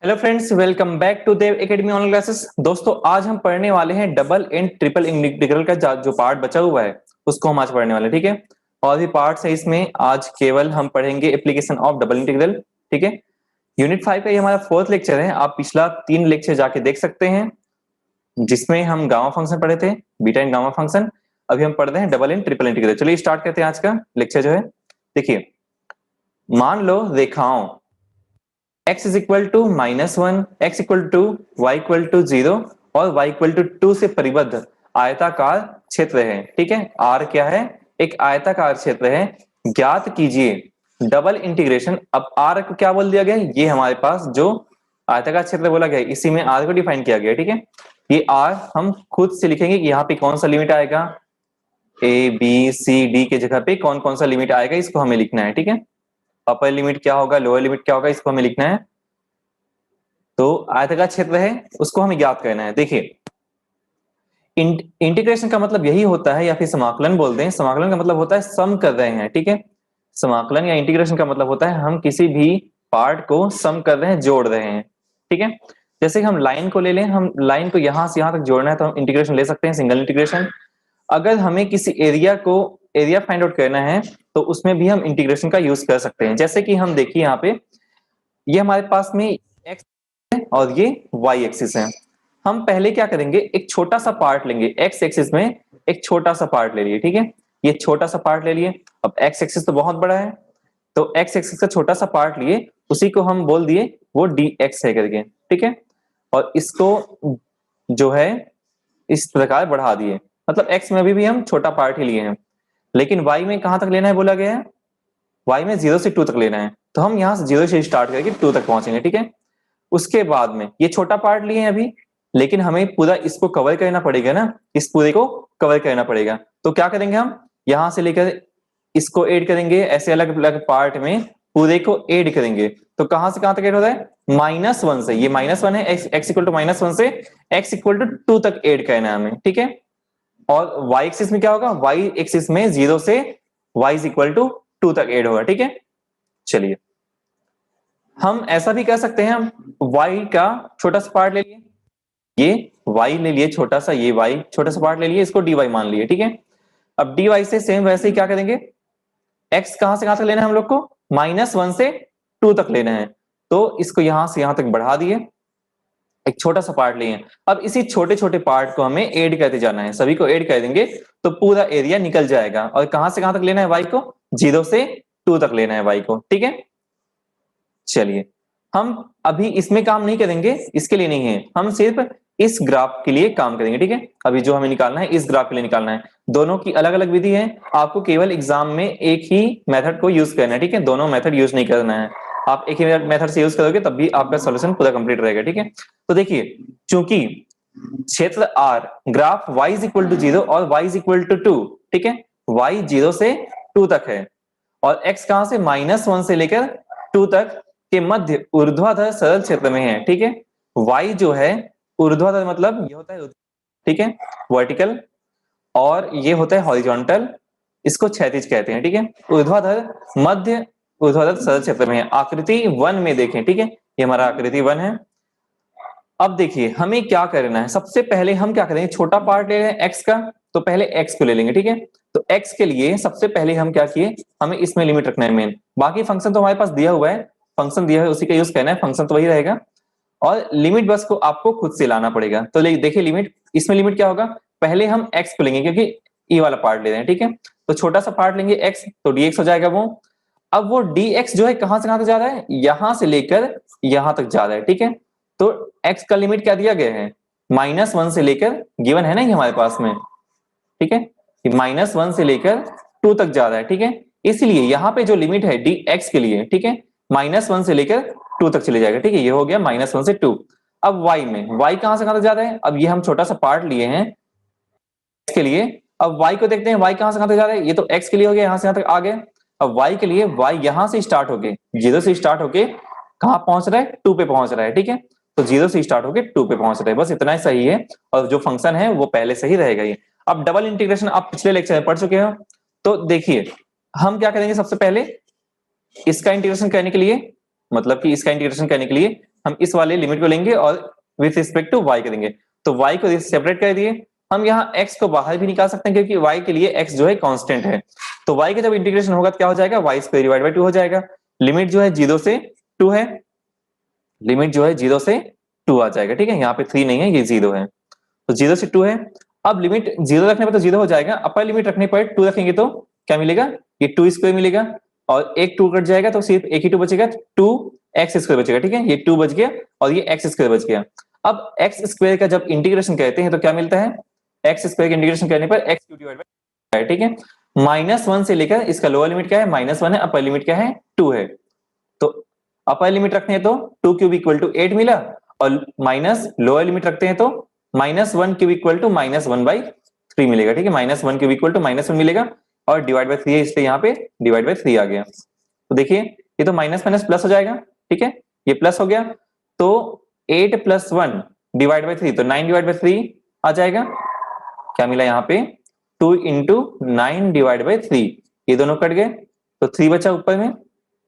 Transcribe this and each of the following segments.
Hello friends, welcome back to Dev Academy online classes. दोस्तों, आज हम पढ़ने वाले हैं डबल एंड ट्रिपल इंटीग्रल का जो पार्ट बचा हुआ है उसको हम आज पढ़ने वाले हैं। ठीक है, और भी पार्ट्स है इसमें। आज केवल हम पढ़ेंगे एप्लीकेशन ऑफ डबल इंटीग्रल। ठीक है, यूनिट 5 का ये हमारा फोर्थ लेक्चर है। आप पिछला 3 लेक्चर जाके देख सकते हैं जिसमें हम गामा फंक्शन पढ़े थे, बीटा एंड गामा फंक्शन। अभी हम पढ़ रहे हैं डबल एंड ट्रिपल इंटीग्रल। चलिए स्टार्ट करते हैं आज का लेक्चर जो है। देखिए, मान लो रेखाओं x is equal to -1, x equal to y equal to 0 और y इक्वल टू 2 से परिबद्ध आयताकार क्षेत्र है। ठीक है, R क्या है? एक आयताकार क्षेत्र है। ज्ञात कीजिए डबल इंटीग्रेशन। अब R को क्या बोल दिया गया? ये हमारे पास जो आयताकार क्षेत्र बोला गया इसी में R को डिफाइन किया गया। ठीक है, ये R हम खुद से लिखेंगे कि यहाँ पे कौन सा लिमिट आएगा, A B C D के जगह पे कौन कौन सा लिमिट आएगा इसको हमें लिखना है। ठीक है, अपर लिमिट क्या होगा, लोअर लिमिट क्या होगा, इसको हमें लिखना है। तो आयताकार क्षेत्र है उसको हमें ज्ञात करना है। देखिए, इंटीग्रेशन का मतलब यही होता है, या फिर समाकलन बोलते हैं। समाकलन का मतलब होता है सम कर रहे हैं। ठीक है, समाकलन या इंटीग्रेशन का मतलब होता है हम किसी भी पार्ट को सम कर रहे हैं, जोड़ रहे हैं। ठीक है, जैसे कि हम लाइन को ले लें, हम लाइन को यहां से यहां तक जोड़ना है तो हम इंटीग्रेशन ले सकते हैं, सिंगल इंटीग्रेशन। अगर हमें किसी एरिया फाइंड आउट करना है तो उसमें भी हम इंटीग्रेशन का यूज कर सकते हैं। जैसे कि हम देखिए यहाँ पे, ये हमारे पास में एक्स है और ये वाई एक्सिस है। हम पहले क्या करेंगे, एक छोटा सा पार्ट लेंगे। एक्स एक्सिस में एक छोटा सा पार्ट ले लिए। ठीक है, ये छोटा सा पार्ट ले लिए। अब एक्स एक्सिस तो बहुत बड़ा है, तो एक्स एक्सिस का छोटा सा पार्ट लिए, उसी को हम बोल दिए वो डी एक्स है करके। ठीक है, और इसको जो है इस प्रकार बढ़ा दिए। मतलब एक्स में अभी भी हम छोटा पार्ट ही लिए हैं, लेकिन वाई में कहां तक लेना है बोला गया है? वाई में 0 से 2 तक लेना है। तो हम यहां से 0 से स्टार्ट करके 2 तक पहुंचेंगे। ठीक है, उसके बाद में ये छोटा पार्ट लिए हैं अभी, लेकिन हमें पूरा इसको कवर करना पड़ेगा ना, इस पूरे को कवर करना पड़ेगा। तो क्या करेंगे, हम यहां से लेकर इसको ऐड करेंगे, ऐसे अलग अलग पार्ट में पूरे को ऐड करेंगे। तो कहां से कहां तक ऐड होता है? -1 से, ये -1 है, एक्स इक्वल टू -1 से एक्स इक्वल टू 2 तक ऐड करना है हमें। ठीक है, और y एक्सिस में क्या होगा? y एक्सिस में 0 से y इज इक्वल टू 2 तक ऐड होगा। ठीक है, चलिए हम ऐसा भी कर सकते हैं, हम y का छोटा सा पार्ट ले लिए, ये y ले लिए छोटा सा, ये y छोटा सा पार्ट ले लिए, इसको dy मान लिए। ठीक है, अब dy से सेम वैसे ही क्या करेंगे, x कहां से कहां तक लेना है हम लोग को? -1 से 2 तक लेना है। तो इसको यहां से यहां तक बढ़ा दिए, एक छोटा सा पार्ट लिए। अब इसी छोटे छोटे पार्ट को हमें ऐड करते जाना है, सभी को ऐड कर देंगे तो पूरा एरिया निकल जाएगा। और कहां से कहां तक लेना है y को? 0 से 2 तक लेना है y को। ठीक है, चलिए हम अभी इसमें काम नहीं करेंगे, इसके लिए नहीं है, हम सिर्फ इस ग्राफ के लिए काम करेंगे। ठीक है, अभी जो हमें निकालना है इस ग्राफ के लिए निकालना है। दोनों की अलग अलग विधि है, आपको केवल एग्जाम में एक ही मेथड को यूज करना है। ठीक है, दोनों मेथड यूज नहीं करना है। आप एक ही मेथड से यूज करोगे तब भी आपका सॉल्यूशन पूरा कंप्लीट रहेगा। ठीक है, तो देखिए, चूंकि क्षेत्र R graph y is equal to 0 और y इज इक्वल टू 2, ठीक है, y 0 से 2 तक है और x कहां से? -1 से लेकर 2 तक के मध्य ऊर्ध्वाधर सरल क्षेत्र में है। ठीक है, y जो है ऊर्ध्वाधर मतलब ये होता है, ठीक है, वर्टिकल, और ये होता है हॉरिजॉन्टल, इसको क्षैतिज कहते हैं। ठीक है, ऊर्ध्वाधर मध्य ऊर्ध्वाधर सरल क्षेत्र में है। आकृति 1 में देखें। ठीक है, ये हमारा आकृति 1 है। अब देखिए हमें क्या करना है, सबसे पहले हम क्या करेंगे, छोटा पार्ट ले रहे हैं x का, तो पहले x को ले लेंगे। ठीक है, तो x के लिए सबसे पहले हम क्या किए, हमें इसमें लिमिट रखना है मेन। बाकी फंक्शन तो हमारे पास दिया हुआ है, फंक्शन दिया है उसी का यूज करना है, फंक्शन तो वही रहेगा, और लिमिट बस को आपको खुद से लाना पड़ेगा। तो देखिए लिमिट, इसमें लिमिट क्या होगा, पहले हम x को लेंगे क्योंकि ये वाला पार्ट ले रहे हैं। ठीक है, तो छोटा सा पार्ट लेंगे x, तो dx हो जाएगा वो। अब वो dx जो है कहां से कहां तक जा रहा है? यहां से लेकर यहां तक जा रहा है। ठीक है, तो x का लिमिट क्या दिया गया है? -1 से लेकर, गिवन है ना ये हमारे पास में। ठीक है, -1 से लेकर 2 तक जा रहा है। ठीक है, इसलिए यहाँ पे जो लिमिट है dx के लिए, ठीक है, -1 से लेकर 2 तक चले जाएगा। ठीक है, ये हो गया -1 से 2। अब y में, y कहां से कहां तक जा रहा है? अब ये हम छोटा सा पार्ट लिए हैं x के लिए। अब y को देखते हैं, y कहां से कहां तक जा रहा है? ये तो x के लिए हो गया, यहां से यहां तक आ गए। अब y के लिए, y यहां से स्टार्ट होके, 0 से स्टार्ट होके कहां पहुंच रहा है? 2 पे पहुंच रहा है। ठीक है, तो 0 से स्टार्ट होके 2 पे पहुंच रहा है, बस इतना ही सही है, और जो फंक्शन है वो पहले से ही रहेगा ये। अब डबल इंटीग्रेशन आप पिछले लेक्चर में पढ़ चुके हो, तो देखिए हम क्या करेंगे, सबसे पहले इसका इंटीग्रेशन करने के लिए, मतलब कि इसका इंटीग्रेशन करने के लिए हम इस वाले लिमिट को लेंगे और विथ रिस्पेक्ट टू y करेंगे। तो y को सेपरेट कर दिए, हम यहाँ x को बाहर भी निकाल सकते हैं क्योंकि y के लिए x जो है कांस्टेंट है। तो y का जब इंटीग्रेशन होगा तो क्या हो जाएगा, y स्क्वायर डिवाइड बाय 2 हो जाएगा। लिमिट जो है 0 से 2 है, लिमिट जो है 0 से 2 आ जाएगा। ठीक है, यहाँ पे 3 नहीं है, ये 0 है, तो 0 से 2 है। अब लिमिट 0 रखने पर तो 0 हो जाएगा, अपर लिमिट रखने पर 2 रखेंगे तो क्या मिलेगा, ये 2 स्क्वायर मिलेगा और एक 2 कट जाएगा तो सिर्फ एक ही 2 बचेगा, 2 एक्स स्क्वायर बचेगा। ठीक है, ये 2 बच गया और ये एक्स स्क्वायर बच गया। अब एक्स स्क्वायर का जब इंटीग्रेशन करते हैं तो क्या मिलता है, एक्स स्क्वायर का इंटीग्रेशन करने पर एक्स क्यूब डिवाइड बाय, ठीक है, -1 से लेकर इसका लोअर लिमिट क्या है, -1 है, अपर लिमिट क्या है, 2 है। तो अपर लिमिट रखते हैं तो 2 क्यूब इक्वल टू 8 मिला और माइनस लोअर लिमिट रखते हैं तो -1 क्यूब इक्वल टू -1/3 मिलेगा। ठीक है, -1 क्यूब इक्वल टू -1 मिलेगा और डिवाइड बाय 3 है इसलिए यहाँ पे डिवाइड बाय 3 आ गया। तो देखिए ये तो माइनस माइनस प्लस हो जाएगा। ठीक है, ये प्लस हो गया तो 8 + 1 डिवाइड बाय 3 तो 9 डिवाइड बाय 3 आ जाएगा। क्या मिला यहाँ पे, 2 × 9 डिवाइड बाय 3, ये दोनों कट गए तो 3 बचा ऊपर में,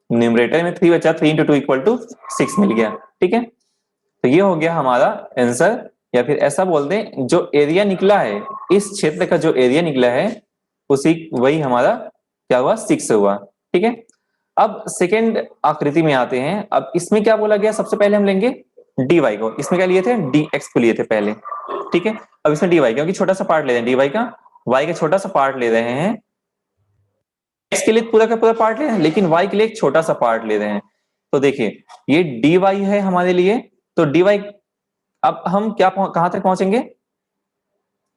न्यूमरेटर में 3 बचा, 3 × 2 = 6 मिल गया। ठीक है, तो ये हो गया हमारा आंसर, या फिर ऐसा बोल दें जो एरिया निकला है, इस क्षेत्र का जो एरिया निकला है उसी वही हमारा क्या हुआ, 6 हुआ। ठीक है, अब सेकेंड आकृति में आते हैं। अब इसमें क्या बोला गया, सबसे पहले हम लेंगे dy को, इसमें क्या लिए थे, dx को लिए थे पहले। ठीक है, अब इसमें dy क्योंकि छोटा सा पार्ट ले रहे हैं dy का, y का छोटा सा पार्ट ले रहे हैं, x के लिए पूरा का पूरा पार्ट ले रहे हैं लेकिन y के लिए एक छोटा सा पार्ट ले रहे हैं। तो देखिए ये dy है हमारे लिए, तो dy अब हम क्या कहां तक पहुंचेंगे,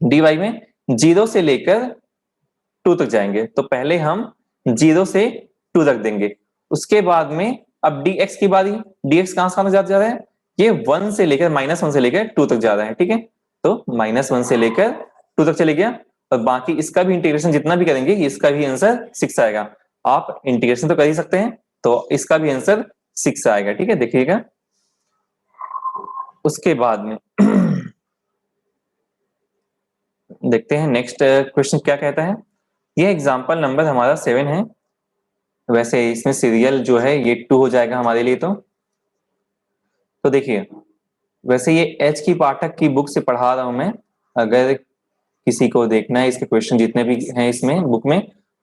dy में 0 से लेकर 2 तक जाएंगे। तो पहले हम 0 से 2 तक देंगे, उसके बाद में अब dx की बारी, dx कहां से जा रहा है, ये 1 से लेकर -1 से लेकर 2 तक जा रहा है। ठीक है, तो -1 से लेकर 2 तक चले गया और बाकी इसका भी इंटीग्रेशन जितना भी करेंगे इसका भी आंसर 6 आएगा। आप इंटीग्रेशन तो कर ही सकते हैं, तो इसका भी आंसर 6 आएगा। ठीक है, देखिएगा उसके बाद में देखते हैं नेक्स्ट क्वेश्चन क्या कहता है। यह एग्जांपल नंबर हमारा 7 है, वैसे इसमें सीरियल जो है ये 2 हो जाएगा हमारे लिए। तो देखिए वैसे ये एच की पाठक की बुक से पढ़ा रहा हूं मैं, अगर किसी को देखना है इसके क्वेश्चन जितने भी हैं इसमें बुक में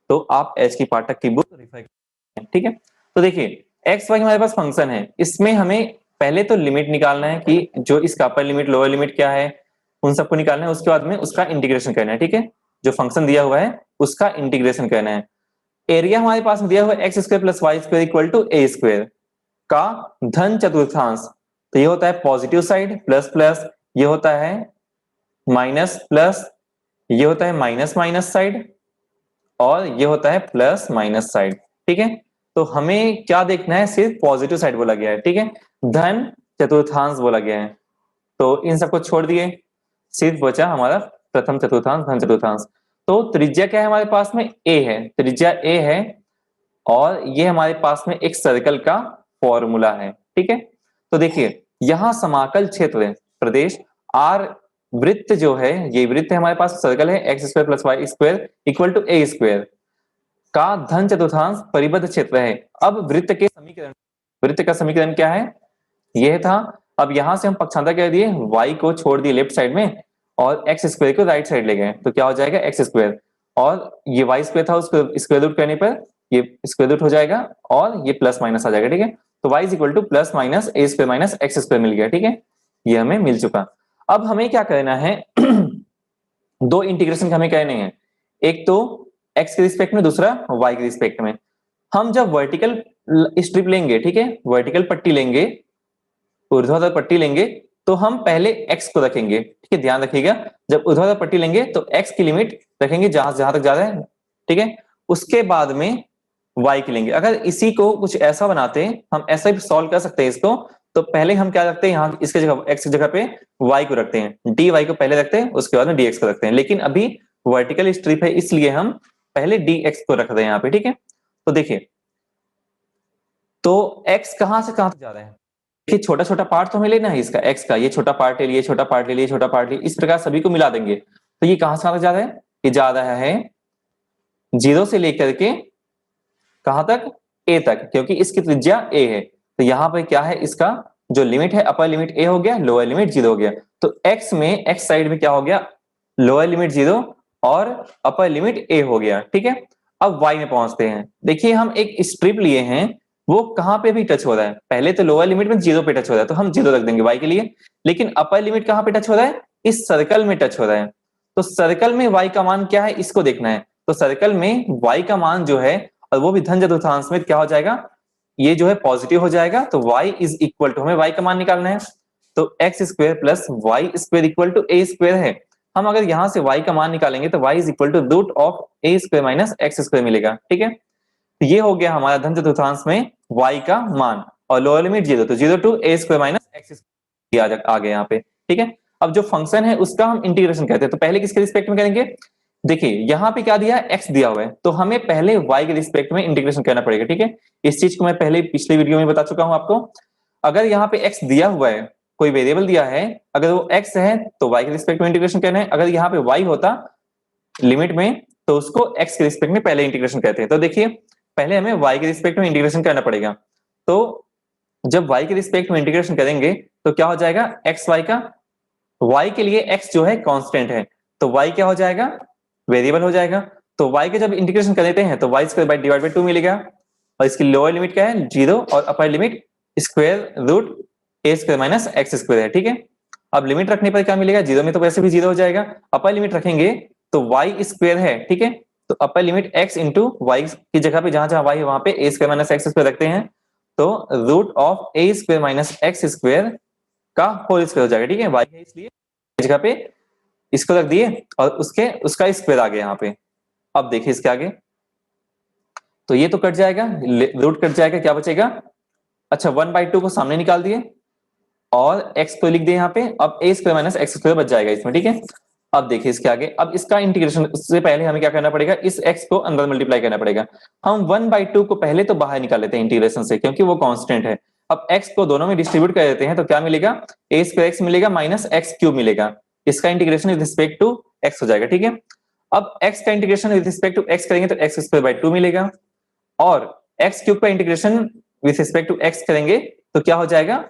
तो आप एच की पाठक की बुक रेफर करें। ठीक है, तो देखिए एक्स वाई हमारे पास फंक्शन है, इसमें हमें पहले तो लिमिट निकालना है कि जो इसका अपर लिमिट लोअर लिमिट क्या है उन सबको निकालना है, उसके बाद में उसका इंटीग्रेशन करना है। ठीक है, जो फंक्शन दिया हुआ है उसका इंटीग्रेशन करना है। एरिया हमारे पास में दिया हुआ है x² + y² = a² का धन चतुर्थांश, तो ये होता है पॉजिटिव साइड, प्लस प्लस, ये होता है माइनस प्लस, ये होता है माइनस माइनस साइड और ये होता है प्लस माइनस साइड। ठीक है, तो हमें क्या देखना है, सिर्फ पॉजिटिव साइड बोला गया है। ठीक है, धन चतुर्थांश बोला गया है, तो इन सबको छोड़ दिए, सिर्फ बचा हमारा प्रथम चतुर्थांश, धन चतुर्थांश। तो त्रिज्या क्या है हमारे पास में, a है, त्रिज्या a है और ये हमारे पास में एक सर्कल का फॉर्मूला है। ठीक है, तो देखिए यहां समाकल क्षेत्र प्रदेश R वृत्त जो है, ये वृत्त है हमारे पास, सर्कल है x² + y² = a² का धन चतुर्थांश परिबद्ध क्षेत्र है। अब वृत्त के समीकरण, वृत्त का समीकरण क्या है, यह था। अब यहां से हम पक्षांतर कर दिए, y को छोड़ दिए लेफ्ट साइड में और x² को राइट साइड ले गए, तो क्या हो जाएगा x² और ये y² था, उसको स्क्वायर रूट करने पर ये स्क्वायर रूट हो जाएगा और ये प्लस माइनस आ जाएगा। ठीक है, तो y = +-a² - x² मिल गया। ठीक है, ये हमें मिल चुका। अब हमें क्या करना है दो इंटीग्रेशन हमें करने हैं, एक तो x के रिस्पेक्ट में, दूसरा y के रिस्पेक्ट में। हम जब वर्टिकल स्ट्रिप लेंगे, ठीक है, वर्टिकल पट्टी लेंगे, ऊर्ध्वाधर पट्टी लेंगे, तो हम पहले x को रखेंगे। ठीक है, ध्यान रखिएगा, जब ऊर्ध्वाधर पट्टी लेंगे तो x की लिमिट रखेंगे जहां तक जा रहा है। ठीक है, उसके बाद में y की लेंगे। अगर इसी को कुछ ऐसा बनाते हैं, हम ऐसा भी सॉल्व कर सकते हैं इसको, तो पहले हम क्या रखते हैं, यहाँ इसके जगह x की जगह पे y को रखते हैं, dy को पहले रखते हैं, उसके बाद में dx को रखते हैं। लेकिन अभी वर्टिकल स्ट्रिप है इसलिए हम पहले dx को रख रहे हैं यहाँ पे। ठीक है, तो देखिए तो x कहां से कहां तक जा रहा है, देखिए छोटा छोटा पार्ट तो हमें लेना है इसका, x का ये छोटा पार्ट ले लिए, छोटा पार्ट ले लिए, छोटा पार्ट ले लिए, इस प्रकार सभी को मिला देंगे। तो ये कहां से कहां तक जा रहा है, ये जा रहा है 0 से लेकर के कहां तक, a तक, क्योंकि इसकी त्रिज्या a है। तो यहां पर क्या है इसका जो लिमिट है अपर लिमिट a हो गया, लोअर लिमिट 0 हो गया। तो x में x साइड में क्या हो गया, लोअर लिमिट 0 और अपर लिमिट a हो गया, ठीक है। अब y में पहुंचते हैं। देखिए हम एक स्ट्रिप लिए हैं, वो कहां पे भी टच हो रहा है, पहले तो लोअर लिमिट में 0 पे टच हो रहा है तो हम 0 रख देंगे y के लिए, लेकिन अपर लिमिट कहां पे टच हो रहा है, इस सर्कल में टच हो रहा है। तो सर्कल में y का मान क्या है इसको देखना है। तो सर्कल में y का मान जो है, और वो भी धन चतुर्थांश में, क्या हो जाएगा, ये जो है पॉजिटिव हो जाएगा। तो y इज इक्वल टू, हमें y का मान निकालना है, तो x square plus y square equal to a square है। हम अगर यहां से y का मान निकालेंगे तो y is equal to root of a square minus x square मिलेगा, ठीक है। तो ये हो गया हमारा धन चतुर्थांश में y का मान, और लोअर लिमिट 0, तो 0 to a square minus x square आ गया यहाँ पे, ठीक है। अब जो फंक्शन है उसका हम इंटीग्रेशन कहते हैं, तो पहले किसके रिस्पेक्ट में करेंगे, देखिए यहाँ पे क्या दिया है, x दिया हुआ है, तो हमें पहले y के रिस्पेक्ट में इंटीग्रेशन करना पड़ेगा, ठीक है। इस चीज को मैं पहले पिछले वीडियो में बता चुका हूं आपको। अगर यहाँ पे x दिया हुआ है, कोई वेरिएबल दिया है, अगर वो x है तो y के रिस्पेक्ट में इंटीग्रेशन करना है, अगर यहाँ पे y होता लिमिट में तो उसको x के रिस्पेक्ट में पहले इंटीग्रेशन कहते हैं। तो देखिए पहले हमें y के रिस्पेक्ट में इंटीग्रेशन करना पड़ेगा, तो जब y के रिस्पेक्ट में इंटीग्रेशन करेंगे तो क्या हो जाएगा, एक्स वाई का, y के लिए x जो है कांस्टेंट है, तो y क्या हो जाएगा, वेरिएबल हो जाएगा। तो y के जब इंटीग्रेशन कर देते हैं तो y square by divide by 2 मिलेगा, और इसकी लोअर लिमिट क्या है 0 और अपर लिमिट स्क्वायर रूट ए स्क्वायर माइनस एक्स स्क्वायर है, ठीक है। अब लिमिट रखने पर क्या मिलेगा, 0 में तो वैसे भी 0 हो जाएगा, अपर लिमिट रखेंगे तो y स्क्वायर है, ठीक है। तो upper limit x into y की जगह पे जहां जहां y है वहां पे a square minus x square रखते हैं, तो root of a square minus x square का होल स्क्वायर हो जाएगा, ठीक है। y है इसलिए जगह पे इसको रख दिए और उसका स्क्वायर आ गया यहाँ पे। अब देखिए इसके आगे, तो ये तो कट जाएगा, रूट कट जाएगा, क्या बचेगा, अच्छा 1/2 को सामने निकाल दिए और x को लिख दिए यहाँ पे, अब a square minus x square बच जाएगा इसमें, ठीक है। अब देखिए इसके आगे, अब इसका इंटीग्रेशन, उससे पहले हमें क्या करना पड़ेगा, इस x को अंदर मल्टीप्लाई करना पड़ेगा। हम 1/2 को पहले तो बाहर निकाल लेते हैं इंटीग्रेशन से, क्योंकि वो कांस्टेंट है। अब x को दोनों में डिस्ट्रीब्यूट कर देते हैं तो क्या मिलेगा, a स्क्वायर x मिलेगा माइनस एक्स क्यूब मिलेगा, इसका integration with respect to x हो जाएगा, ठीक है। अब x का integration with respect to x करेंगे तो एक्स स्क्वायर बाई 2 मिलेगा, और एक्स क्यूब का integration with respect to x करेंगे तो क्या हो जाएगा,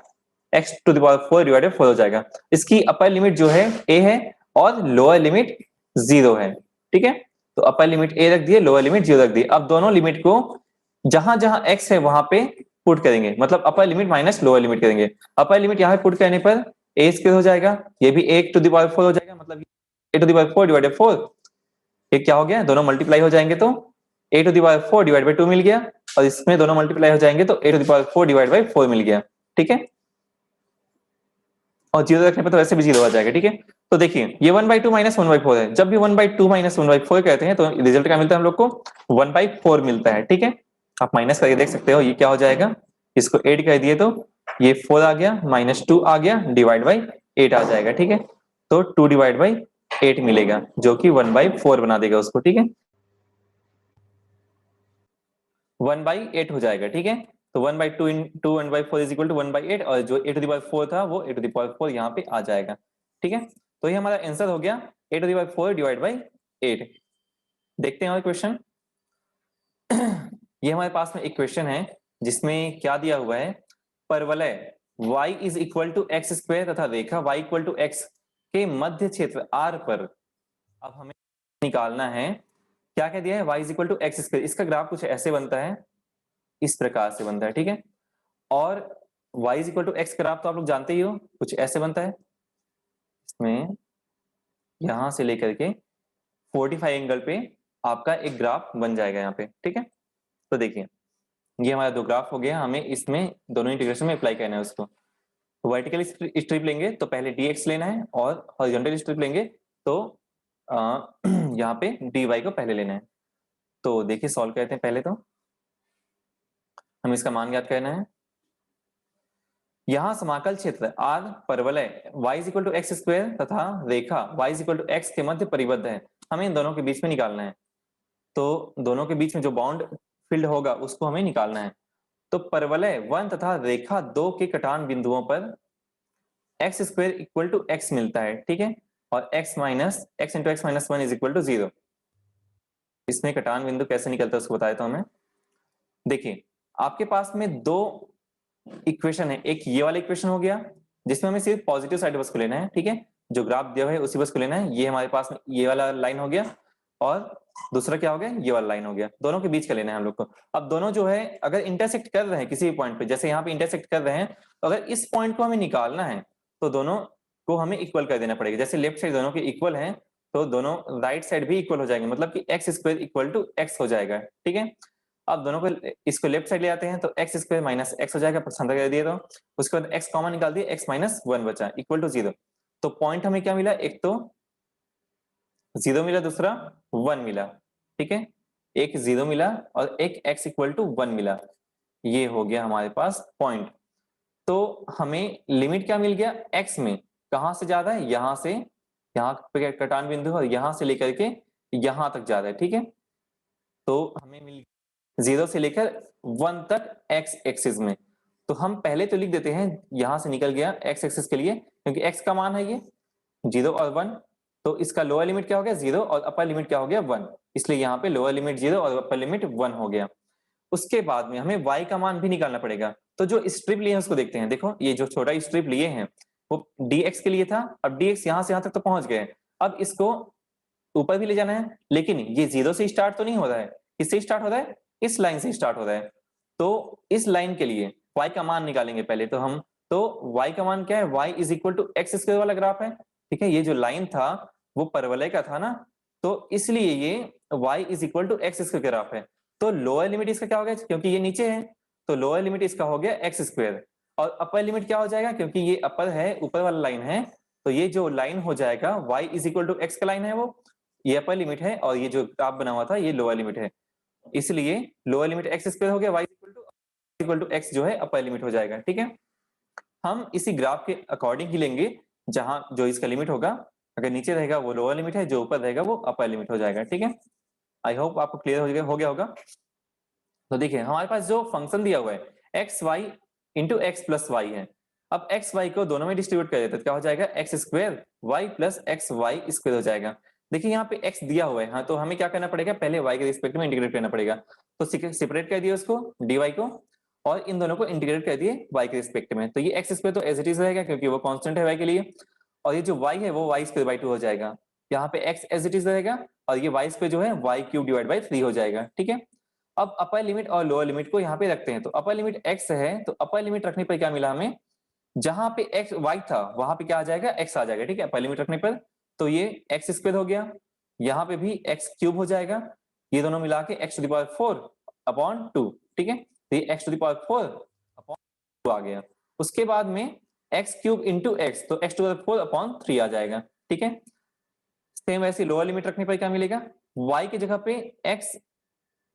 x to the power 4 divided 4 हो जाएगा। इसकी अपर लिमिट जो है a है और लोअर लिमिट 0 है, ठीक है। तो अपर लिमिट a रख दिए, लोअर लिमिट 0 रख दिए। अब दोनों लिमिट को जहां जहां x है वहां पे पुट करेंगे, मतलब upper limit minus lower limit करेंगे। अपर लिमिट यहाँ पे पुट करने पर a स्क्वायर हो जाएगा, ये भी a टू द पावर 4 हो जाएगा, मतलब a to the power 4 divided 4, ये क्या हो गया, दोनों मल्टीप्लाई हो जाएंगे तो a to the power 4 divide by 2 मिल गया, और इसमें दोनों मल्टीप्लाई हो जाएंगे तो a to the power 4 divide by 4 मिल गया, ठीक है। और 0 रखने पर तो वैसे भी 0 आ जाएगा, ठीक है। तो देखिए ये 1/2 माइनस 1/4 है, जब भी 1/2 माइनस 1/4 कहते हैं तो रिजल्ट क्या मिलता है हम लोग को, 1/4 मिलता है, ठीक है। आप माइनस करके देख सकते हो ये क्या हो जाएगा, इसको 8 कर दिए तो ये 4 आ गया, माइनस 2 आ गया, डिवाइड बाई 8 आ जाएगा, ठीक है। तो 2 डिवाइड बाई 8 मिलेगा, जो कि 1/4 बना देगा उसको, ठीक है। 1/8 हो जाएगा, ठीक है। तो 1/2 इंटू 1/4 इज इक्वल टू 1/8, और जो a टू द पावर 4 था वो a टू द पावर 4 यहाँ पे आ जाएगा, ठीक है। तो ये हमारा आंसर हो गया a to the power 4 divide by 8। देखते हैं और क्वेश्चन। ये हमारे पास में एक क्वेश्चन है जिसमें क्या दिया हुआ है, परवलय y is equal to x square तथा रेखा y इक्वल टू एक्स के मध्य क्षेत्र r पर अब हमें निकालना है, क्या क्या दिया है, y is equal to x square. इसका ग्राफ कुछ ऐसे बनता है, इस प्रकार से बनता है, ठीक है। और y is equal to x graph तो आप लोग जानते ही हो, कुछ ऐसे बनता है, इसमें यहां से लेकर के 45 एंगल पे आपका एक ग्राफ बन जाएगा यहाँ पे, ठीक है। तो देखिए ये हमारा दो ग्राफ हो गया, हमें इसमें दोनों इंटीग्रेशन में अप्लाई करना है उसको। तो वर्टिकल स्ट्रिप लेंगे तो पहले dx लेना है, और हॉरिजॉन्टल स्ट्रिप लेंगे तो यहाँ पे dy को पहले लेना है। तो देखिए सॉल्व करते हैं, पहले तो हमें इसका मान ज्ञात करना है। यहाँ समाकल क्षेत्र r परवलय y is equal to x square तथा रेखा y is equal to x के मध्य परिबद्ध है, हमें इन दोनों के बीच में निकालना है। तो दोनों के बीच में जो बाउंड फील्ड होगा उसको हमें निकालना है। तो परवलय 1 तथा रेखा 2 के कटान बिंदुओं पर x square equal to x मिलता है, ठीक है। और x minus x into x minus 1 is equal to 0। इसमें कटान बिंदु कैसे निकलता है उसको बताया था हमें। देखिए आपके पास में दो इक्वेशन है, एक ये वाला इक्वेशन हो गया जिसमें हमें सिर्फ पॉजिटिव साइड बस को लेना है, ठीक है, जो ग्राफ दिया हुआ है उसी बस को लेना है। ये हमारे पास में ये वाला लाइन हो गया और दूसरा क्या हो गया, ये वाला लाइन हो गया, दोनों के बीच का लेना है हम लोग को। अब दोनों जो है अगर इंटरसेक्ट कर रहे हैं किसी भी पॉइंट पे, जैसे यहाँ पे इंटरसेक्ट कर रहे हैं, तो अगर इस पॉइंट को हमें निकालना है तो दोनों को हमें इक्वल कर देना पड़ेगा। जैसे लेफ्ट साइड दोनों के इक्वल है तो दोनों राइट साइड भी इक्वल हो जाएंगे, मतलब कि x square equal to x हो जाएगा, ठीक है। अब दोनों को इसको लेफ्ट साइड ले आते हैं तो एक्स स्क्वायर माइनस एक्स हो जाएगा, पसंद कर दिए तो उसके बाद एक्स कॉमन निकाल दिए, एक्स माइनस वन बचा इक्वल टू जीरो। तो पॉइंट हमें क्या मिला, एक तो जीरो मिला, दूसरा वन मिला, ठीक है, एक जीरो मिला और एक एक्स इक्वल टू वन मिला, ये हो गया हमारे पास पॉइंट। तो हमें लिमिट क्या मिल गया, एक्स में कहां से ज्यादा है, यहां से, यहाँ पे कटान बिंदु है और यहां से लेकर के यहां तक जा रहा है, ठीक है। तो हमें मिल जीरो से लेकर वन तक एक्स एक्सिस में। तो हम पहले तो लिख देते हैं, यहां से निकल गया एक्स एक्सिस के लिए, क्योंकि एक्स का मान है ये जीरो और वन, तो इसका लोअर लिमिट क्या हो गया जीरो और अपर लिमिट क्या हो गया वन, इसलिए यहाँ पे लोअर लिमिट जीरो और अपर लिमिट वन हो गया। उसके बाद में हमें y का मान भी निकालना पड़ेगा। तो जो स्ट्रिप लिए हैं उसको देखते हैं, देखो ये जो छोटा स्ट्रिप लिए हैं वो dx के लिए था, अब dx यहां से यहां तक तो पहुंच गए, अब इसको ऊपर भी ले जाना है, लेकिन ये जीरो से स्टार्ट तो नहीं हो रहा है, किससे स्टार्ट हो रहा है, इस लाइन से स्टार्ट हो रहा है। तो इस लाइन के लिए y का मान निकालेंगे पहले तो हम, तो y का मान क्या है, y is equal to x square वाला ग्राफ है, ठीक है, ये जो लाइन था वो परवलय का था ना, तो इसलिए ये y is equal to x square graph है। तो लोअर लिमिट इसका क्या हो गया, क्योंकि ये नीचे है तो लोअर लिमिट इसका हो गया एक्स स्क्वायर, और अपर लिमिट क्या हो जाएगा, क्योंकि ये अपर है ऊपर वाला लाइन है, तो ये जो लाइन हो जाएगा y is equal to x का लाइन है वो, ये अपर लिमिट है और ये जो ग्राफ बना हुआ था ये लोअर लिमिट है, इसलिए लोअर लिमिट एक्स स्क्वायर हो गया, y इक्वल टू एक्स जो है अपर लिमिट हो जाएगा, ठीक है। हम इसी ग्राफ के अकॉर्डिंग ही लेंगे, जहां जो इसका लिमिट होगा, अगर नीचे रहेगा वो लोअर लिमिट है, जो ऊपर रहेगा वो अपर लिमिट हो जाएगा, ठीक है। आई होप आपको क्लियर हो गया होगा। तो देखिए हमारे पास जो फंक्शन दिया हुआ है x y into x plus y है, अब एक्स वाई को दोनों में डिस्ट्रीब्यूट कर देते तो क्या हो जाएगा, x square y plus x y square हो जाएगा। देखिए यहाँ पे एक्स दिया हुआ है, हाँ, तो हमें क्या करना पड़ेगा, पहले वाई के रिस्पेक्ट में इंटीग्रेट करना पड़ेगा, तो सेपरेट कर दिया उसको dy को और इन दोनों को इंटीग्रेट कर दिए y के रिस्पेक्ट में, तो ये एक्स स्क्वायर तो एज इट इज रहेगा क्योंकि वो कांस्टेंट है y के लिए, और ये जो y है वो वाई स्क्वायर बाई टू हो जाएगा, यहाँ पे x एज इट इज रहेगा और ये वाई स्क्वायर जो है y cube divide by three हो जाएगा, ठीक है। अब अपर लिमिट और लोअर लिमिट को यहाँ पे रखते हैं, तो अपर लिमिट x है तो अपर लिमिट रखने पर क्या मिला हमें, जहां पे एक्स वाई था वहां पे क्या आ जाएगा, एक्स आ जाएगा, ठीक है, अपर लिमिट रखने पर, तो ये एक्स स्क्वायर हो गया, यहाँ पे भी एक्स क्यूब हो जाएगा, ये दोनों मिला के x to the power four upon two, ठीक है, तो ये x to the power four upon two आ गया। उसके बाद में एक्स क्यूब इंटू एक्स, तो x to the power four upon three आ जाएगा, ठीक है। सेम वैसे लोअर लिमिट रखने पर क्या मिलेगा, वाई की जगह पे एक्स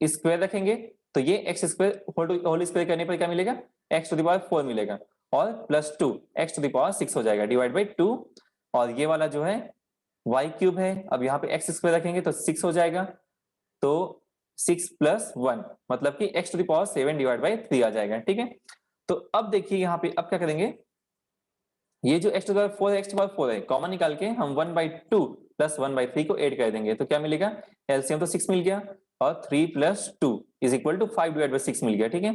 स्क्वायर रखेंगे तो ये एक्स स्क्वायर होल स्क्वायर करने पर क्या मिलेगा, x to the power four मिलेगा और plus two x to the power six हो जाएगा डिवाइड बाई टू, और ये वाला जो है वाई क्यूब है, अब यहाँ पे एक्स स्क्वायर रखेंगे तो सिक्स हो जाएगा, तो सिक्स प्लस वन मतलब कि x to the power seven divide by three आ जाएगा, ठीक है। तो अब देखिए यहाँ पे अब क्या करेंगे, ये जो x to power four x to power four है कॉमन निकाल के हम one by two plus one by three को ऐड कर देंगे, तो क्या मिलेगा, एलसीएम तो सिक्स मिल गया और three plus two is equal to five divide by six मिल गया, ठीक है,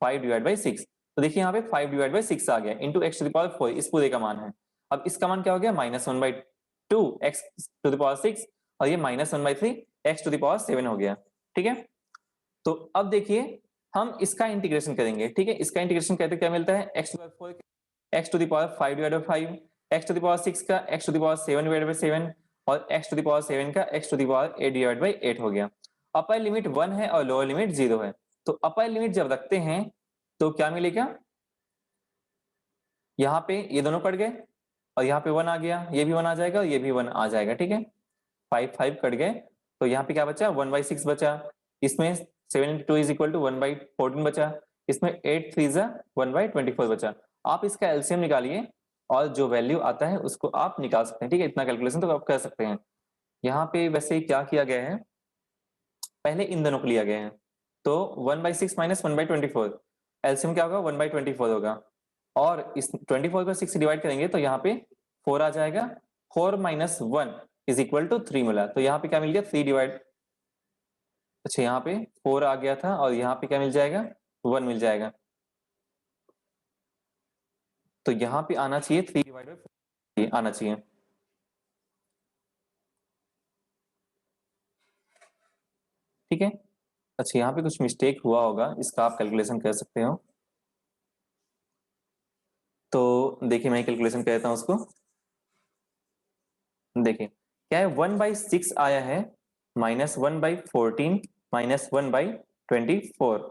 फाइव डिवाइड बाई सिक्स, तो देखिए यहाँ पे फाइव डिवाइड बाई सिक्स आ गया into x to the power four, इस पूरे का मान है। अब इसका मान क्या हो गया, minus one by two x to the power six और ये minus one by three x to the power seven हो गया, ठीक है। तो अब देखिए हम इसका इंटीग्रेशन करेंगे, ठीक है, इसका इंटीग्रेशन करते क्या मिलता है, x to the power four x to the power five divide by five, x to the power six का x to the power seven divide by seven और x to the power seven का x to the power eight divide by eight हो गया। Upper limit one है और lower limit zero है, तो upper limit जब रखते हैं तो क्या मिलेगा, यहाँ पे ये दोनों कट गए और यहाँ पे वन आ गया, ये भी वन आ जाएगा और ये भी वन आ जाएगा, ठीक है, फाइव फाइव कट गए, तो यहाँ पे क्या बचा, वन बाई सिक्स बचा, इसमें seven into two is equal to one by fourteen बचा, इसमें एट थ्री जा वन बाई ट्वेंटी फोर बचा। आप इसका एलसीएम निकालिए और जो वैल्यू आता है उसको आप निकाल सकते हैं, ठीक है, इतना कैलकुलेशन तो आप कर सकते हैं। यहाँ पे वैसे क्या किया गया है, पहले इन दोनों को लिया गया है, तो one by six minus one by twenty four, LCM क्या होगा, वन बाई ट्वेंटी फोर होगा, और इस ट्वेंटी फोर को सिक्स से डिवाइड करेंगे तो यहाँ पे फोर आ जाएगा, four minus one is equal to three मिला, तो यहाँ पे क्या मिल गया, थ्री डिवाइड, अच्छा यहाँ पे फोर आ गया था और यहाँ पे क्या मिल जाएगा, वन मिल जाएगा, तो यहाँ पे आना चाहिए 3/4 आना चाहिए। ठीक है, अच्छा यहाँ पे कुछ मिस्टेक हुआ होगा, इसका आप कैलकुलेशन कर सकते हो। तो देखिए मैं कैलकुलेशन कर देता हूँ उसको। देखिए क्या है, 1/6 आया है, -1/14 -1/24।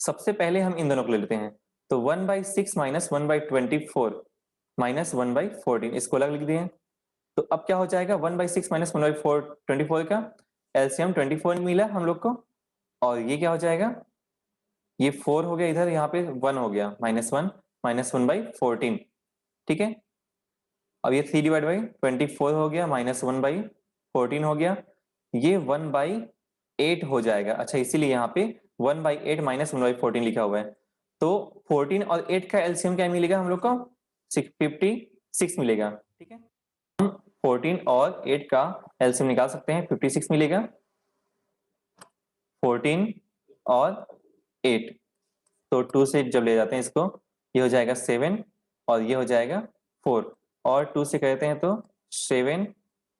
सबसे पहले हम इन दोनों को ले लेते हैं। तो 1/6 -1/24 -1/14 इसको अलग लिख दिए। तो अब क्या हो जाएगा, 1/6 -1/24 का एलसीएम 24 मिला हम लोग को। और ये क्या हो जाएगा, ये 4 हो गया, इधर यहाँ पे 1 हो गया, -1 -1/14। ठीक है, अब ये 3/24 हो गया, -1/14 हो गया, ये 1/8 हो जाएगा। अच्छा इसीलिए यहाँ पे 1/8 -1/14 लिखा हुआ है। तो 14 और 8 का एलसीएम क्या मिलेगा हम लोग को, 56 मिलेगा। ठीक है, हम 14 और 8 का एलसीएम निकाल सकते हैं, 56 मिलेगा। 14 और 8, तो 2 से जब ले जाते हैं इसको, ये हो जाएगा 7 और ये हो जाएगा 4, और 2 से कहते हैं तो 7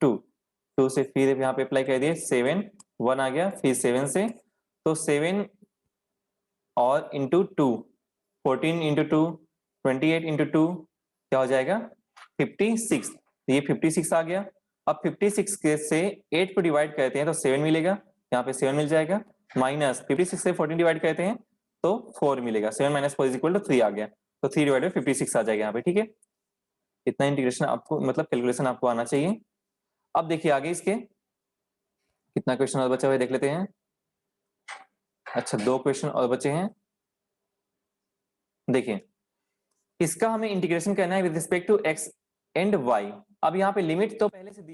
2, 2 से फिर यहाँ पे अप्लाई कर दिए, 7 1 आ गया, फिर 7 से, तो 7 और इंटू 2, 14 इंटू 2, 28 इंटू 2 क्या हो जाएगा, 56। ये 56 आ गया। अब 56 से 8 को डिवाइड करते हैं तो 7 मिलेगा, यहाँ पे 7 मिल जाएगा, माइनस 56 से 14 डिवाइड करते हैं तो 4 मिलेगा, 7 - 4 = 3 आ गया, तो 3/56 आ जाएगा यहाँ पे। ठीक है, इतना इंटीग्रेशन आपको मतलब कैलकुलेशन आपको आना चाहिए। अब देखिए आगे इसके कितना क्वेश्चन और बचा हुआ है देख लेते हैं। अच्छा 2 क्वेश्चन और बचे हैं। देखिए इसका हमें इंटीग्रेशन करना है with respect to x and y. अब यहाँ पे लिमिट तो पहले से दी,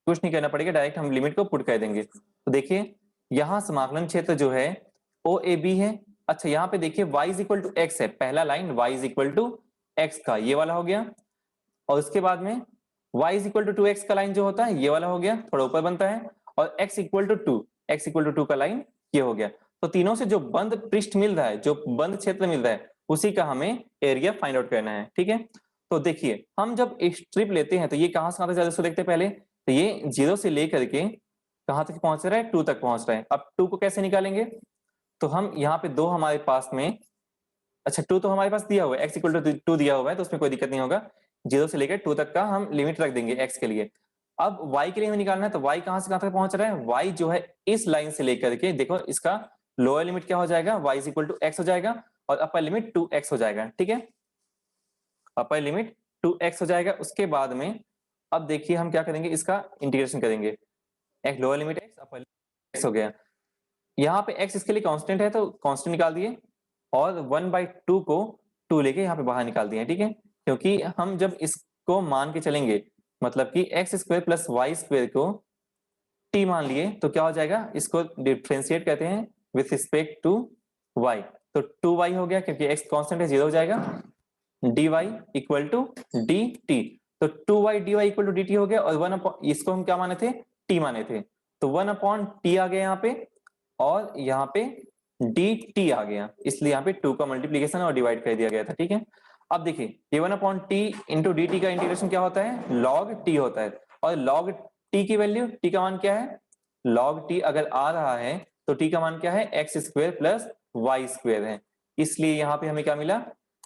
कुछ नहीं करना पड़ेगा, डायरेक्ट हम लिमिट को पुट कर देंगे। तो देखिए यहाँ समाकलन क्षेत्र जो है ओ ए बी है। अच्छा यहाँ पे देखिए y = x है, पहला लाइन y = x का ये वाला हो गया, और उसके बाद में y = 2x का लाइन जो होता है ये वाला हो गया, थोड़ा ऊपर बनता है, और x = 2 का लाइन ये हो गया। तो तीनों से जो बंद पृष्ठ मिल रहा है, जो बंद क्षेत्र मिल रहा है, उसी का हमें एरिया फाइंड आउट करना है। ठीक है, तो देखिए हम जब स्ट्रिप लेते हैं तो ये कहां से कहां तक जा रहा है उसको देखते हैं पहले। तो ये 0 से लेकर के कहां तक पहुंच रहा है, 2 तक पहुंच रहा है। अब 2 को कैसे निकालेंगे, तो हम यहाँ पे 2 हमारे पास में, अच्छा 2 तो हमारे पास दिया हुआ है, x = 2 दिया हुआ है, तो उसमें कोई दिक्कत नहीं होगा। 0 से लेकर 2 तक का हम लिमिट रख देंगे x के लिए। अब y के लिए हमें निकालना है, तो y कहां से कहां तक पहुंच रहा है, y जो है इस लाइन से लेकर के, देखो इसका लोअर लिमिट क्या हो जाएगा, y = x हो जाएगा, और अपर लिमिट 2x हो जाएगा। ठीक है, अपर लिमिट 2x हो जाएगा। उसके बाद में अब देखिए हम क्या करेंगे, इसका इंटीग्रेशन करेंगे, एक लोअर लिमिट x अपर लिमिट x हो गया। यहाँ पे x इसके लिए कांस्टेंट है तो कांस्टेंट निकाल दिए, और 1/2 को 2 लेके यहाँ पे बाहर निकाल दिए। ठीक है, क्योंकि हम जब इसको मान के चलेंगे, मतलब कि x² + y² को t मान लिए, तो क्या हो जाएगा, इसको डिफ्रेंशिएट कहते हैं विथ रिस्पेक्ट टू y। तो 2y हो गया, क्योंकि x कांस्टेंट है 0 हो जाएगा, dy = dt। तो 2y dy = dt हो गया, और 1 इसको हम क्या माने थे, t माने थे, तो 1/t आ गया यहाँ पे, और यहाँ पे dt आ गया, इसलिए यहाँ पे 2 का मल्टीप्लीकेशन और डिवाइड कर दिया गया था। ठीक है, अब देखिए ये 1/t इंटू dt का इंटीग्रेशन क्या होता है, log t होता है। और log t की वैल्यू, t का मान क्या है, log t अगर आ रहा है तो t का मान क्या है, x² + y² है, इसलिए यहाँ पे हमें क्या मिला,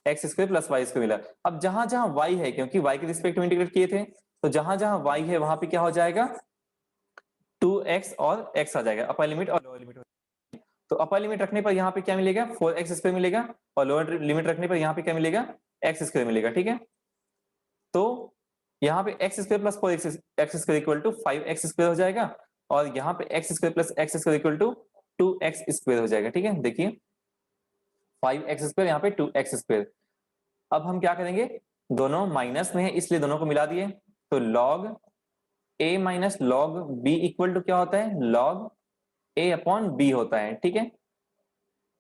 x² + y² मिला। अब जहां जहां y है, क्योंकि y के रिस्पेक्ट में इंटीग्रेट किए थे, तो जहां जहां y है वहां पे क्या हो जाएगा, 2x और x आ जाएगा, अपर लिमिट और लोअर लिमिट। तो अपर लिमिट रखने पर यहाँ पे क्या मिलेगा, 4x² मिलेगा, और लोअर लिमिट रखने पर यहाँ पे क्या मिलेगा, x² मिलेगा। ठीक है, तो यहाँ पे x² + 4x² = 5x² हो जाएगा, और यहाँ पे x² + x² = 2x² हो जाएगा। ठीक है, देखिए 5x², यहाँ पे 2x²। अब हम क्या करेंगे, दोनों माइनस में है इसलिए दोनों को मिला दिए, तो log a - log b = क्या होता है, log a/b होता है। ठीक है,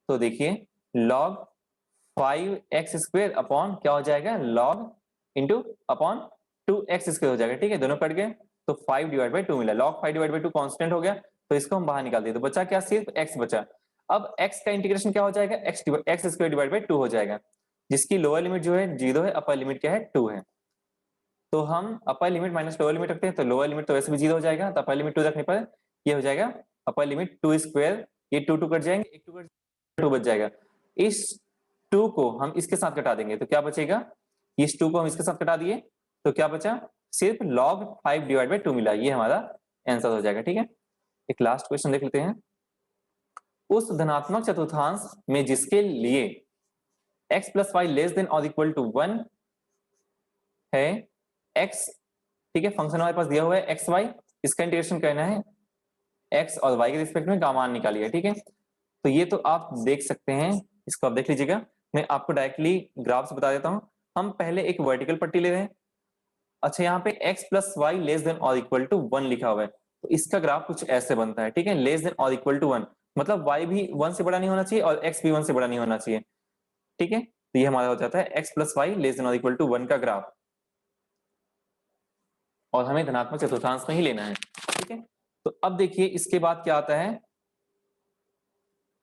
तो देखिए log 5x² अपॉन क्या हो जाएगा, log इंटू अपॉन 2x² हो जाएगा। ठीक है, दोनों कट गए, तो 5/2 मिला, log 5/2 कांस्टेंट हो गया, तो इसको हम बाहर निकाल दिए, तो बचा क्या, सिर्फ x बचा। अब x का इंटीग्रेशन क्या हो जाएगा, x² / 2 हो जाएगा। जिसकी लोअर लिमिट जो है 0 है, अपर लिमिट क्या है 2 है। तो हम अपर लिमिट माइनस लोअर लिमिट रखते हैं तो लोअर लिमिट तो वैसे भी 0 हो जाएगा, तो अपर लिमिट 2 रखने पर ये हो जाएगा अपर लिमिट 2 स्क्वायर, ये 2 2 कट जाएंगे, एक 2 कट 2 बच जाएगा। इस 2 को हम इसके साथ कटा देंगे तो क्या बचेगा, इस 2 को हम इसके साथ कटा दिए तो क्या बचा, सिर्फ log 5 डिवाइड बाई 2 मिला, ये हमारा आंसर हो जाएगा। ठीक है, एक लास्ट क्वेश्चन देख लेते हैं। उस धनात्मक चतुर्थांश में जिसके लिए x plus y less than और इक्वल टू 1 है x, ठीक है, फंक्शन हमारे पास दिया हुआ है एक्स वाई, इसका इंटीग्रेशन करना है, x और y के रिस्पेक्ट में का मान निकालिए। ठीक है, तो ये तो आप देख सकते हैं, इसको आप देख लीजिएगा। मैं आपको डायरेक्टली ग्राफ से बता देता हूं। हम पहले एक वर्टिकल पट्टी ले रहे हैं। अच्छा, यहाँ पे x plus y less than और इक्वल टू 1 लिखा हुआ है, तो इसका ग्राफ कुछ ऐसे बनता है। ठीक है, लेस देन और इक्वल टू 1 मतलब y भी 1 से बड़ा नहीं होना चाहिए और x भी 1 से बड़ा नहीं होना चाहिए। ठीक है, तो ये हमारा हो जाता है x plus y less than और इक्वल टू 1 का ग्राफ, और हमें धनात्मक चतुर्थांश में ही लेना है। ठीक है, तो अब देखिए इसके बाद क्या आता है,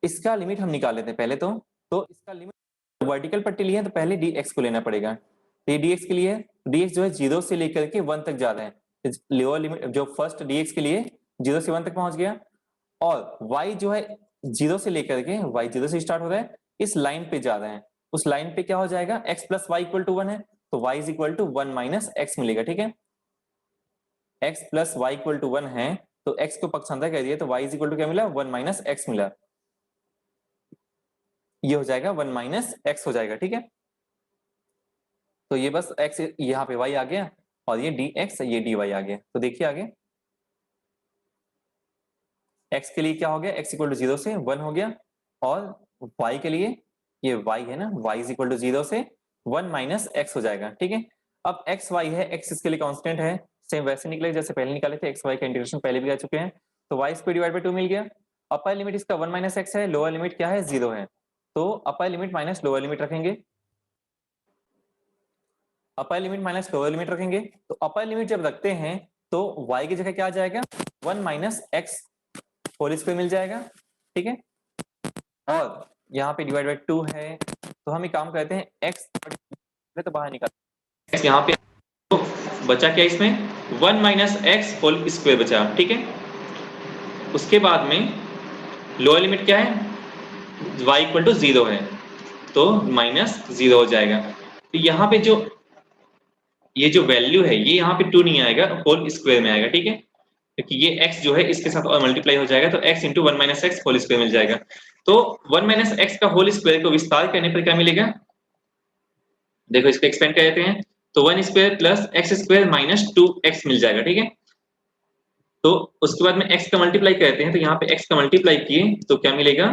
इसका लिमिट हम निकाल लेते हैं पहले। तो इसका लिमिट वर्टिकल पट्टी ली है तो पहले dx को लेना पड़ेगा। तो ये dx के लिए, dx जो है 0 से लेकर के 1 तक जा रहा है, लोअर लिमिट जो फर्स्ट dx के लिए 0 से 1 तक पहुंच गया, और y जो है 0 से लेकर के, y 0 से स्टार्ट हो रहा है, इस लाइन पे जा रहे हैं। उस लाइन पे क्या हो जाएगा, x plus y equal to 1 है, तो y is equal to 1 minus x मिलेगा। ठीक है, x plus y equal to 1 है, तो x को पक्षांतर कर दिया तो y इज इक्वल टू क्या मिला, 1 माइनस एक्स मिला। ये हो जाएगा 1 माइनस एक्स हो जाएगा। ठीक है, तो ये बस x यहाँ पे y आ गया और ये dx ये dy आ गया। तो देखिए आगे x के लिए क्या हो गया, x इक्वल टू 0 से 1 हो गया, और y के लिए ये y है ना, y इज इक्वल टू 0 से 1 माइनस एक्स हो जाएगा। ठीक है, अब x y है, x इसके लिए कांस्टेंट है, सेम वैसे निकले जैसे पहले निकाले थे, x y का इंटीग्रेशन पहले भी आ चुके हैं, तो y स्क्वायर डिवाइड बाई 2 मिल गया। अपर लिमिट इसका 1 माइनस एक्स है, लोअर लिमिट क्या है 0 है, तो upper limit minus lower limit रखेंगे, upper limit minus lower limit रखेंगे। तो अपर लिमिट जब रखते हैं तो y की जगह क्या आ जाएगा, 1 माइनस एक्स होल स्क्वायर मिल जाएगा। ठीक है, और यहाँ पे डिवाइड बाई 2 है, तो हम एक काम करते हैं, x तो बाहर निकाल, यहाँ पे तो बचा क्या इसमें, 1 माइनस एक्स होल स्क्वायर बचा। ठीक है, उसके बाद में लोअर लिमिट क्या है, y इक्वल टू 0 है, तो माइनस 0 हो जाएगा। तो यहाँ पे जो ये जो वैल्यू है ये यहाँ पे 2 नहीं आएगा, होल स्क्वायर में आएगा। ठीक है, क्योंकि ये x जो है इसके साथ और मल्टीप्लाई हो जाएगा, तो x into 1 minus x whole square मिल जाएगा। तो 1 माइनस एक्स का होल स्क्वायर को विस्तार करने पर क्या मिलेगा, देखो इसको एक्सपेंड कर देते हैं, तो 1 square plus x square minus 2x मिल जाएगा। ठीक है, तो उसके बाद में x का मल्टीप्लाई करते हैं, तो यहाँ पे x का मल्टीप्लाई किए तो क्या मिलेगा,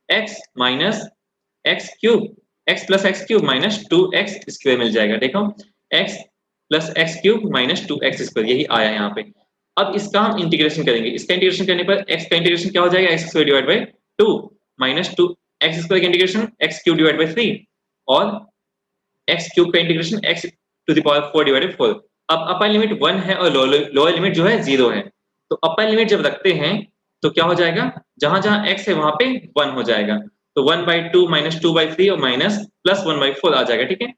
x minus x cube, x plus x cube minus 2x square मिल जाएगा। देखो x plus x cube minus 2x square, यही आया यहाँ पे। अब इसका हम इंटीग्रेशन करेंगे, इसका इंटीग्रेशन करने पर x का इंटीग्रेशन क्या हो जाएगा, x square divide by 2 minus 2 x square का integration x cube divide by 3, और एक्स क्यूब का integration x to the power 4 divided 4। अब अपर लिमिट 1 है और लोअर लिमिट जो है 0 है, तो अपर लिमिट जब रखते हैं तो क्या हो जाएगा, जहां जहां x है वहां पे 1 हो जाएगा, तो 1 बाई 2 माइनस 2 बाई 3 और माइनस प्लस 1 बाई 4 आ जाएगा। ठीक है,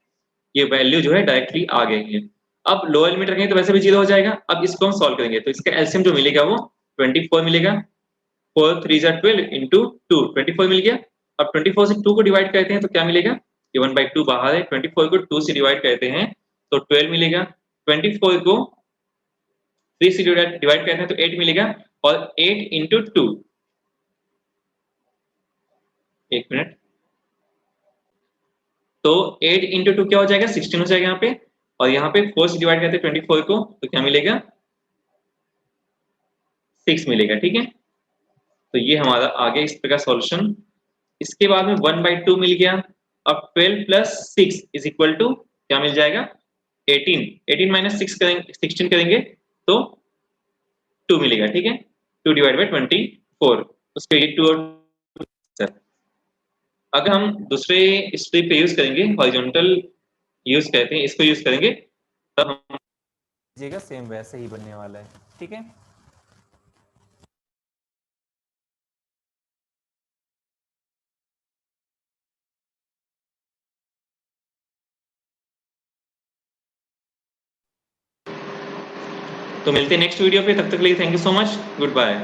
ये वैल्यू जो है डायरेक्टली आ गई है। अब लोअर लिमिट रखेंगे तो वैसे भी 0 हो जाएगा। अब इसको हम सॉल्व करेंगे तो इसका एलसीएम जो मिलेगा वो 24 मिलेगा, 4 3 जा 12 इंटू 2 24 मिल गया। अब 24 से 2 को डिवाइड करते हैं तो क्या मिलेगा, ये 1 बाई 2 बाहर है, 24 को 2 से डिवाइड करते हैं तो 12 मिलेगा, 24 को 3 से डिवाइड करते हैं तो 8 मिलेगा, और 8 इंटू 2, एक मिनट, तो 8 इंटू 2 क्या हो जाएगा, 16 हो जाएगा यहाँ पे, और यहाँ पे 4 से डिवाइड करते हैं 24 को तो क्या मिलेगा, 6 मिलेगा। ठीक है, तो ये हमारा आगे इस प्रकार सॉल्यूशन। इसके बाद में 1 बाई 2 मिल गया। अब 12 प्लस 6 इज इक्वल टू क्या मिल जाएगा, 18, 18 माइनस 6 करेंगे, 16 करेंगे तो 2 मिलेगा। ठीक है, 2 डिवाइड बाई 24, उसके ये 2 और सर, अगर हम दूसरे स्ट्रिप पे यूज करेंगे, हॉरिजॉन्टल यूज कहते हैं इसको, यूज करेंगे तब हम सेम वैसे ही बनने वाला है। ठीक है। तो मिलते हैं नेक्स्ट वीडियो पे, तब तक के लिए thank you so much, good bye.